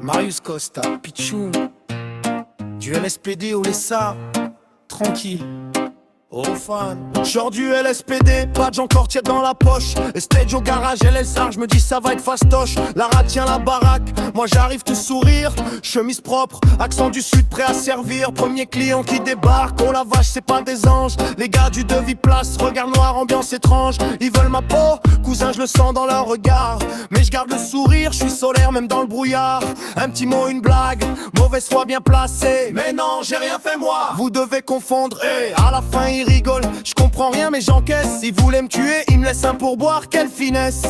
Marius Costa, Pichou, du LSPD au Lessa, tranquille. Oh fan, genre du LSPD, badge encore tiède dans la poche. Et stage au garage LSR, je me dis ça va être fastoche. Lara tient la baraque, moi j'arrive tout sourire. Chemise propre, accent du sud prêt à servir. Premier client qui débarque, oh la vache c'est pas des anges. Les gars du devis place, regard noir, ambiance étrange. Ils veulent ma peau, cousin je le sens dans leur regard. Mais je garde le sourire, je suis solaire même dans le brouillard. Un petit mot, une blague, mauvaise foi bien placée. Mais non, j'ai rien fait moi, vous devez confondre. Et à la fin ils rigolent, je comprends rien mais j'encaisse. Ils voulaient me tuer, ils me laissent un pourboire, quelle finesse.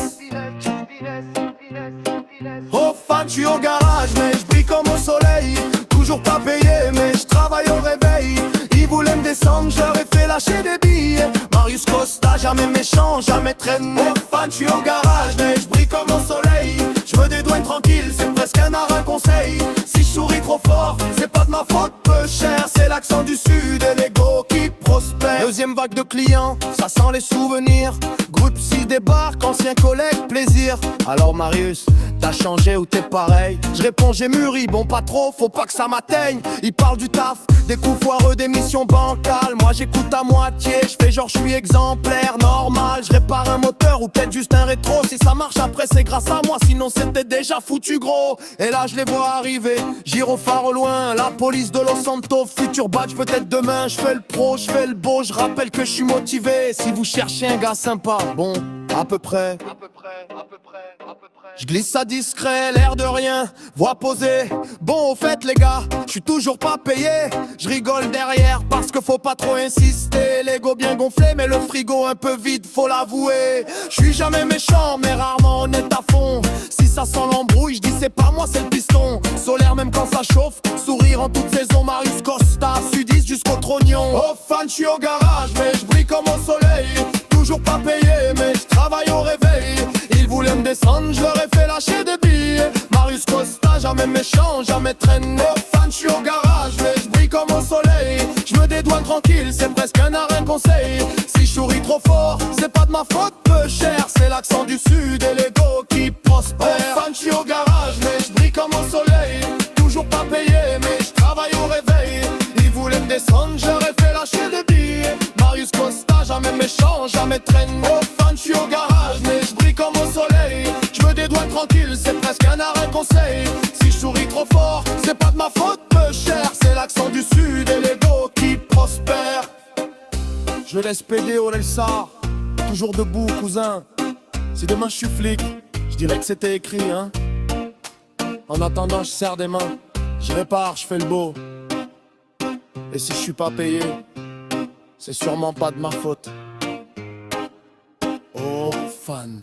Oh fan, je suis au garage mais je brille comme au soleil. Toujours pas payé mais je travaille au réveil. Ils voulaient me descendre, je leur ai fait lâcher des billets. Marius Costa, jamais méchant, jamais traîné. Oh fan, je suis au garage mais je brille comme au soleil. Je me dédouane tranquille, c'est presque un arrêt conseil. Si je souris trop fort, c'est pas de ma faute, peu cher. C'est l'accent du sud et l'ego qui prospère. Deuxième vague de clients, ça sent les souvenirs. Groupe 6 débarque, ancien collègue, plaisir. Alors Marius, t'as changé ou t'es pareil? Je réponds j'ai mûri, bon pas trop, faut pas que ça m'atteigne. Ils parlent du taf, des coups foireux, des missions bancales. Moi j'écoute à moitié, je fais genre je suis exemplaire, normal. Je répare un moteur ou peut-être juste un rétro. Si ça marche après c'est grâce à moi, sinon c'était déjà foutu gros. Et là je les vois arriver, gyrophare au loin. La police de Los Santos, futur badge peut-être demain. Je fais le pro, je fais le beau, je rappelle que je suis motivé. Si vous cherchez un gars sympa, bon, à peu près. Je glisse ça discret, l'air de rien, voix posée. Bon au fait les gars, je suis toujours pas payé. Je rigole derrière parce que faut pas trop insister. L'ego bien gonflé mais le frigo un peu vide, faut l'avouer. Je suis jamais méchant mais rarement honnête à fond. Si ça sent l'embrouille, je dis c'est pas moi c'est le piston. Solaire même quand ça chauffe, sourire en toute saison. Marius Costa, sudiste jusqu'au trognon. Oh fan, je suis au garage mais je brille comme au soleil. Toujours pas payé mais je travaille au réveil. Ils voulaient me descendre, je leur ai fait lâcher des billets. Marius Costa, jamais méchant, jamais traîné. Oh fan, je suis au garage mais je brille comme au soleil. Je me dédouane tranquille, c'est presque un arrêt conseil. Si je souris trop fort, c'est pas de ma faute, peu cher. C'est l'accent du sud et l'ego qui prospère. Oh fan, je suis au garage mais je brille comme au soleil. Toujours pas payé mais je travaille au réveil. Ils voulaient me descendre, je leur ai fait lâcher des billets. Marius Costa, jamais méchant, jamais traîné. Oh fan, je suis au garage mais je brille comme au soleil. Je me dédouane tranquille, c'est presque un arrêt conseil. Si je souris trop fort, c'est pas de ma faute, peu cher. C'est l'accent du sud et l'ego qui prospère. Je laisse PD au Lessa, toujours debout cousin. Si demain je suis flic, je dirais que c'était écrit hein. En attendant je serre des mains, je répare, je fais le beau. Et si je suis pas payé, c'est sûrement pas de ma faute. Oh fan.